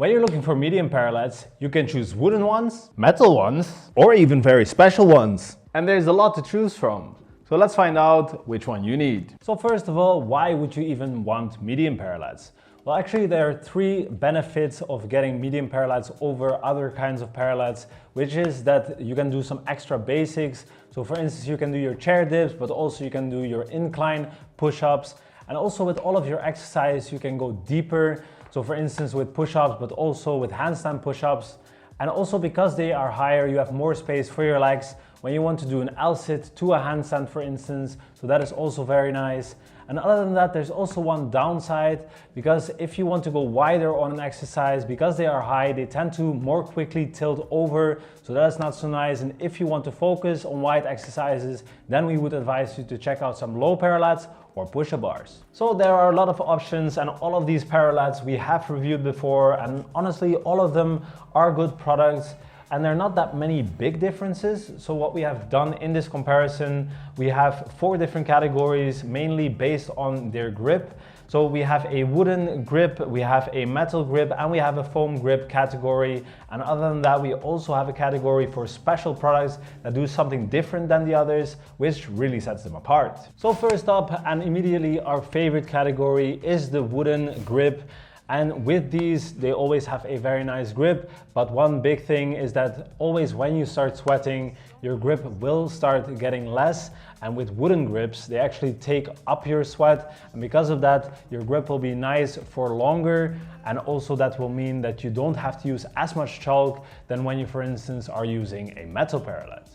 When you're looking for medium parallettes, you can choose wooden ones, metal ones, or even very special ones. And there's a lot to choose from. So let's find out which one you need. So first of all, why would you even want medium parallettes? Well, actually there are three benefits of getting medium parallettes over other kinds of parallettes, which is that you can do some extra basics. So for instance, you can do your chair dips, but also you can do your incline push-ups. And also with all of your exercise, you can go deeper. So for instance, with push-ups, but also with handstand push-ups. And also because they are higher, you have more space for your legs when you want to do an L-sit to a handstand, for instance. So that is also very nice. And other than that, there's also one downside, because if you want to go wider on an exercise, because they are high, they tend to more quickly tilt over. So that is not so nice. And if you want to focus on wide exercises, then we would advise you to check out some low parallettes or push-up bars. So there are a lot of options, and all of these parallettes we have reviewed before, and honestly all of them are good products, and there are not that many big differences. So what we have done in this comparison, we have 4 different categories, mainly based on their grip. So we have a wooden grip, we have a metal grip, and we have a foam grip category. And other than that, we also have a category for special products that do something different than the others, which really sets them apart. So first up, and immediately our favorite category, is the wooden grip. And with these, they always have a very nice grip, but one big thing is that always when you start sweating, your grip will start getting less. And with wooden grips, they actually take up your sweat, and because of that, your grip will be nice for longer, and also that will mean that you don't have to use as much chalk than when you, for instance, are using a metal parallette.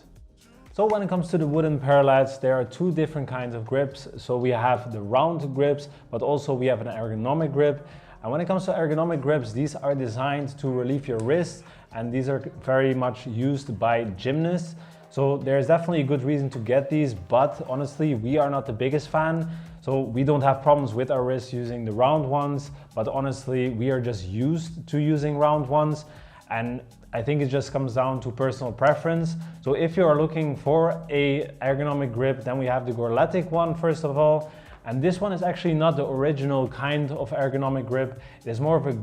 So when it comes to the wooden parallettes, there are 2 different kinds of grips. So we have the round grips, but also we have an ergonomic grip. And when it comes to ergonomic grips, these are designed to relieve your wrists, and these are very much used by gymnasts. So there's definitely a good reason to get these, but honestly, we are not the biggest fan. So we don't have problems with our wrists using the round ones, but honestly, we are just used to using round ones. And I think it just comes down to personal preference. So if you are looking for a ergonomic grip, then we have the Goreletic one, first of all. And this one is actually not the original kind of ergonomic grip. It is more of a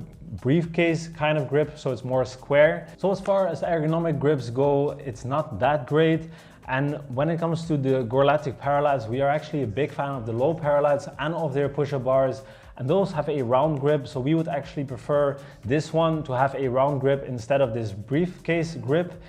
briefcase kind of grip, so it's more square. So as far as ergonomic grips go, it's not that great. And when it comes to the Goreletic parallettes, we are actually a big fan of the low parallettes and of their push-up bars. And those have a round grip, so we would actually prefer this one to have a round grip instead of this briefcase grip.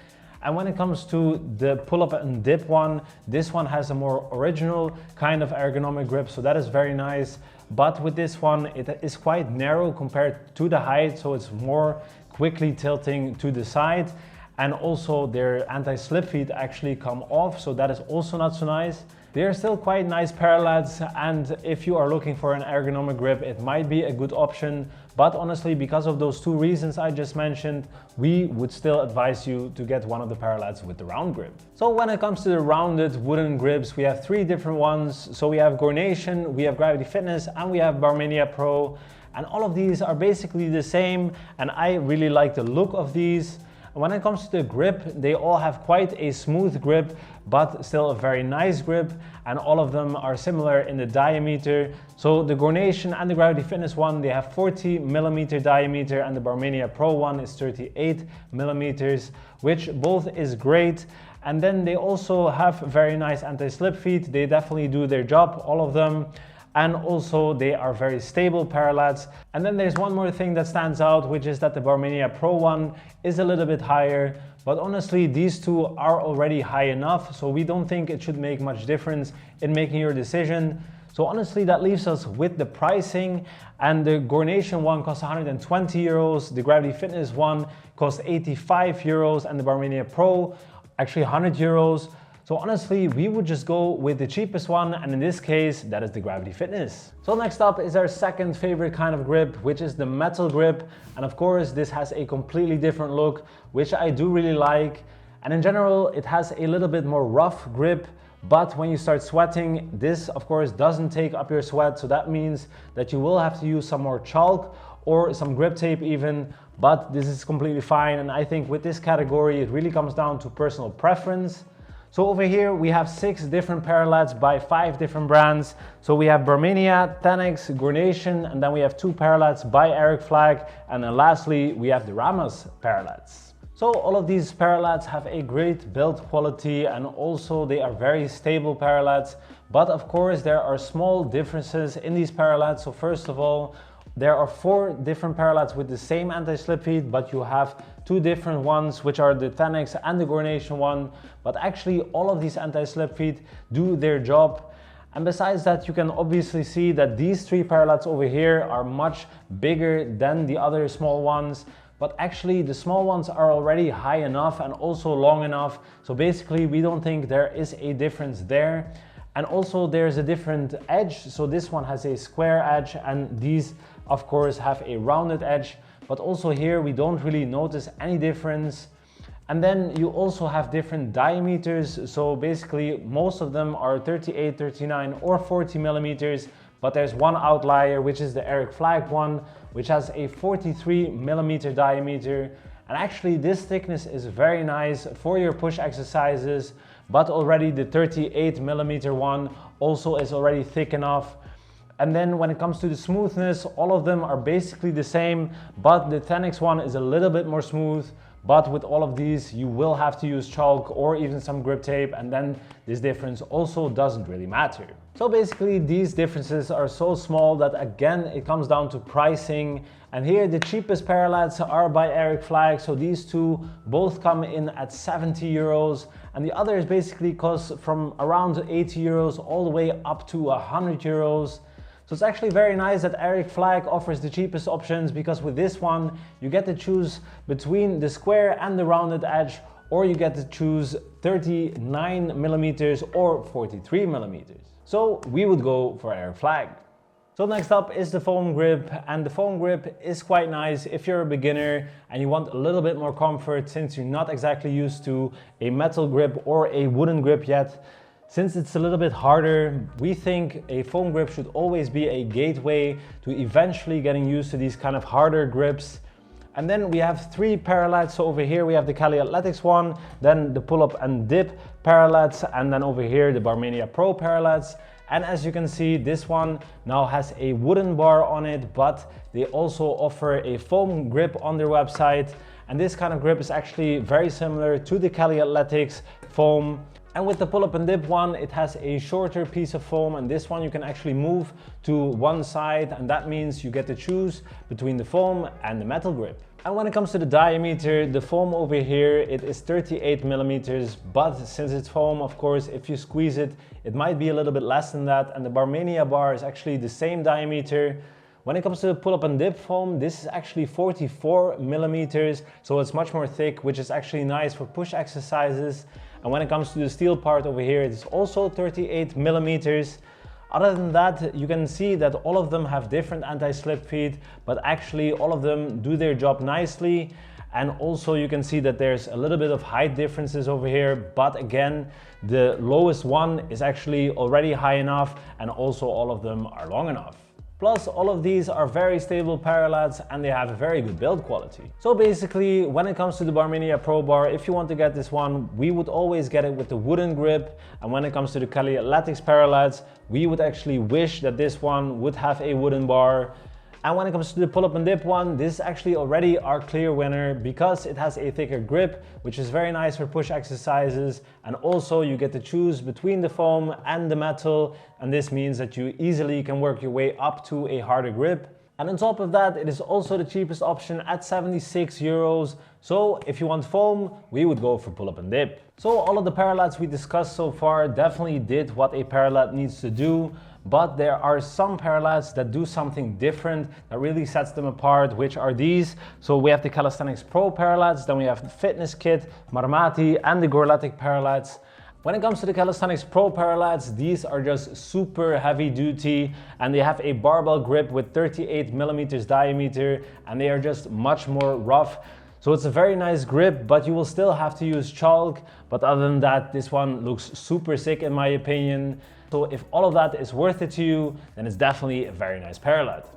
And when it comes to the pull-up and dip one, this one has a more original kind of ergonomic grip, so that is very nice. But with this one, it is quite narrow compared to the height, so it's more quickly tilting to the side. And also their anti-slip feet actually come off, so that is also not so nice. They're still quite nice parallettes, and if you are looking for an ergonomic grip, it might be a good option. But honestly, because of those 2 reasons I just mentioned, we would still advise you to get one of the parallettes with the round grip. So when it comes to the rounded wooden grips, we have 3 different ones. So we have Gornation, we have Gravity Fitness, and we have Barmenia Pro. And all of these are basically the same, and I really like the look of these. When it comes to the grip, they all have quite a smooth grip, but still a very nice grip, and all of them are similar in the diameter. So the Gornation and the Gravity Fitness one, they have 40mm diameter, and the Barmenia Pro one is 38mm, which both is great. And then they also have very nice anti-slip feet. They definitely do their job, all of them. And also they are very stable parallettes. And then there's one more thing that stands out, which is that the Barmenia Pro one is a little bit higher, but honestly these 2 are already high enough, so we don't think it should make much difference in making your decision. So honestly, that leaves us with the pricing, and the Gornation one costs 120 euros, the Gravity Fitness one costs 85 euros, and the Barmenia Pro actually 100 euros. So honestly, we would just go with the cheapest one, and in this case, that is the Gravity Fitness. So next up is our second favorite kind of grip, which is the metal grip. And of course, this has a completely different look, which I do really like. And in general, it has a little bit more rough grip, but when you start sweating, this of course doesn't take up your sweat. So that means that you will have to use some more chalk or some grip tape even, but this is completely fine. And I think with this category, it really comes down to personal preference. So over here we have 6 different Parallettes by 5 different brands. So we have Barmenia, Tenix, Gornation, and then we have 2 Parallettes by Eric Flagg, and then lastly we have the Ramos Parallettes. So all of these Parallettes have a great build quality, and also they are very stable Parallettes. But of course there are small differences in these Parallettes. So first of all, there are 4 different Parallettes with the same anti-slip feet, but you have 2 different ones, which are the Tenix and the Gornation one. But actually all of these anti-slip feet do their job. And besides that, you can obviously see that these 3 Parallettes over here are much bigger than the other small ones. But actually the small ones are already high enough and also long enough. So basically we don't think there is a difference there. And also there's a different edge. So this one has a square edge and these of course have a rounded edge. But also here we don't really notice any difference. And then you also have different diameters. So basically most of them are 38, 39 or 40 millimeters. But there's one outlier, which is the Eric Flagg one, which has a 43 millimeter diameter. And actually this thickness is very nice for your push exercises, but already the 38 millimeter one also is already thick enough. And then when it comes to the smoothness, all of them are basically the same, but the Tenix one is a little bit more smooth. But with all of these, you will have to use chalk or even some grip tape, and then this difference also doesn't really matter. So basically these differences are so small that again it comes down to pricing. And here the cheapest Parallettes are by Eric Flagg. So these 2 both come in at 70 euros, and the others basically cost from around 80 euros all the way up to 100 euros. So it's actually very nice that Eric Flagg offers the cheapest options, because with this one you get to choose between the square and the rounded edge, or you get to choose 39 millimeters or 43 millimeters. So we would go for Eric Flagg. So next up is the foam grip, and the foam grip is quite nice if you're a beginner and you want a little bit more comfort, since you're not exactly used to a metal grip or a wooden grip yet. Since it's a little bit harder, we think a foam grip should always be a gateway to eventually getting used to these kind of harder grips. And then we have 3 Parallettes. So over here we have the Calisthenics one, then the pull-up and dip Parallettes, and then over here the Barmenia Pro Parallettes. And as you can see, this one now has a wooden bar on it, but they also offer a foam grip on their website. And this kind of grip is actually very similar to the Calisthenics foam. And with the pull-up and dip one, it has a shorter piece of foam, and this one you can actually move to one side, and that means you get to choose between the foam and the metal grip. And when it comes to the diameter, the foam over here, it is 38 millimeters, but since it's foam, of course, if you squeeze it, it might be a little bit less than that, and the Barmenia bar is actually the same diameter. When it comes to the pull-up and dip foam, this is actually 44 millimeters, so it's much more thick, which is actually nice for push exercises. And when it comes to the steel part over here, it's also 38 millimeters. Other than that, you can see that all of them have different anti-slip feet, but actually all of them do their job nicely. And also you can see that there's a little bit of height differences over here, but again, the lowest one is actually already high enough, and also all of them are long enough. Plus, all of these are very stable Parallettes and they have a very good build quality. So basically, when it comes to the Barmenia Pro Bar, if you want to get this one, we would always get it with the wooden grip. And when it comes to the Calisthenics Parallettes, we would actually wish that this one would have a wooden bar. And when it comes to the pull-up and dip one, this is actually already our clear winner, because it has a thicker grip, which is very nice for push exercises. And also you get to choose between the foam and the metal, and this means that you easily can work your way up to a harder grip. And on top of that, it is also the cheapest option at 76 euros. So if you want foam, we would go for pull-up and dip. So all of the Parallettes we discussed so far definitely did what a Parallette needs to do. But there are some Parallettes that do something different that really sets them apart, which are these. So we have the Calisthenics Pro Parallettes, then we have the Fitness Kit, Marmati, and the Gorletic Parallettes. When it comes to the Calisthenics Pro Parallettes, these are just super heavy duty, and they have a barbell grip with 38 millimeters diameter, and they are just much more rough. So it's a very nice grip, but you will still have to use chalk. But other than that, this one looks super sick in my opinion. So if all of that is worth it to you, then it's definitely a very nice Parallette.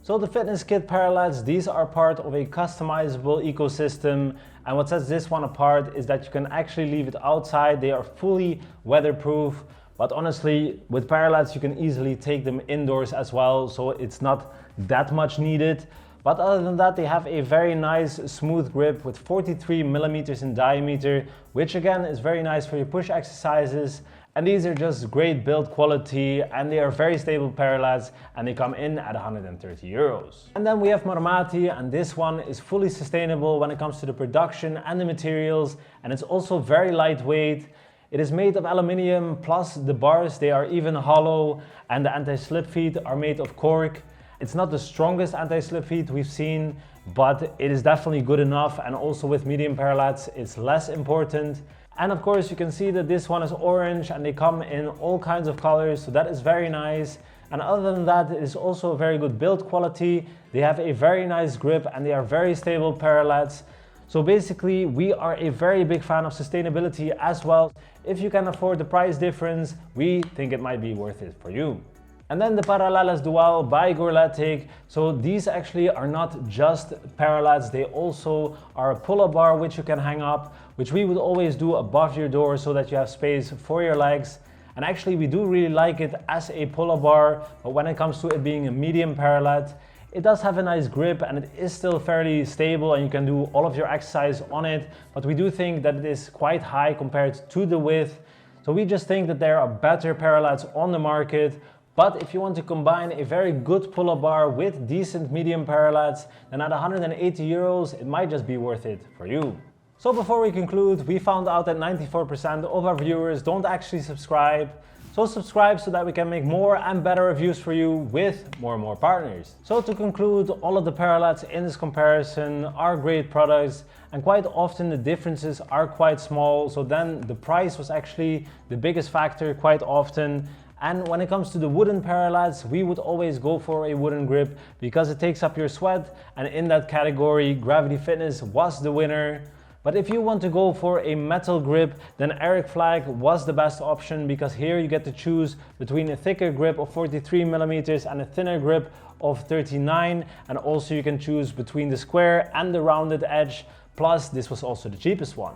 So the fitness kit Parallettes, these are part of a customizable ecosystem, and what sets this one apart is that you can actually leave it outside. They are fully weatherproof, but honestly with Parallettes you can easily take them indoors as well, so it's not that much needed. But other than that, they have a very nice smooth grip with 43 millimeters in diameter, which again is very nice for your push exercises. And these are just great build quality, and they are very stable Parallettes, and they come in at 130 euros. And then we have Marmati, and this one is fully sustainable when it comes to the production and the materials, and it's also very lightweight. It is made of aluminium, plus the bars, they are even hollow, and the anti-slip feet are made of cork. It's not the strongest anti-slip feet we've seen, but it is definitely good enough, and also with medium Parallettes it's less important. And of course you can see that this one is orange, and they come in all kinds of colors, so that is very nice. And other than that, it is also a very good build quality. They have a very nice grip, and they are very stable Parallettes. So basically we are a very big fan of sustainability as well. If you can afford the price difference, we think it might be worth it for you. And then the Parallettes Dual by Gorletic. So these actually are not just Parallettes, they also are a pull-up bar which you can hang up, which we would always do above your door so that you have space for your legs. And actually we do really like it as a pull-up bar, but when it comes to it being a medium Parallette, it does have a nice grip and it is still fairly stable, and you can do all of your exercise on it, but we do think that it is quite high compared to the width. So we just think that there are better Parallettes on the market. But if you want to combine a very good pull-up bar with decent medium Parallettes, then at 180 euros, it might just be worth it for you. So before we conclude, we found out that 94% of our viewers don't actually subscribe. So subscribe so that we can make more and better reviews for you with more and more partners. So to conclude, all of the Parallettes in this comparison are great products, and quite often the differences are quite small. So then the price was actually the biggest factor quite often. And when it comes to the wooden Parallettes, we would always go for a wooden grip because it takes up your sweat, and in that category Gravity Fitness was the winner. But if you want to go for a metal grip, then Eric Flag was the best option, because here you get to choose between a thicker grip of 43 millimeters and a thinner grip of 39, and also you can choose between the square and the rounded edge, plus this was also the cheapest one.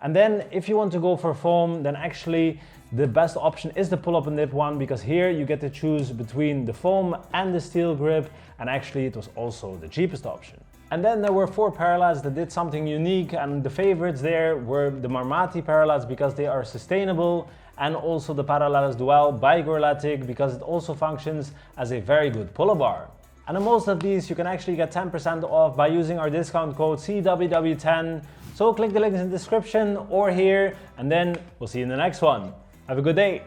And then if you want to go for foam, then actually the best option is the pull-up and dip one, because here you get to choose between the foam and the steel grip, and actually it was also the cheapest option. And then there were 4 Parallettes that did something unique, and the favorites there were the Marmati Parallettes because they are sustainable, and also the Parallettes Dual by Gorletic because it also functions as a very good pull-up bar. And on most of these you can actually get 10% off by using our discount code CWW10. So click the links in the description or here, and then we'll see you in the next one. Have a good day.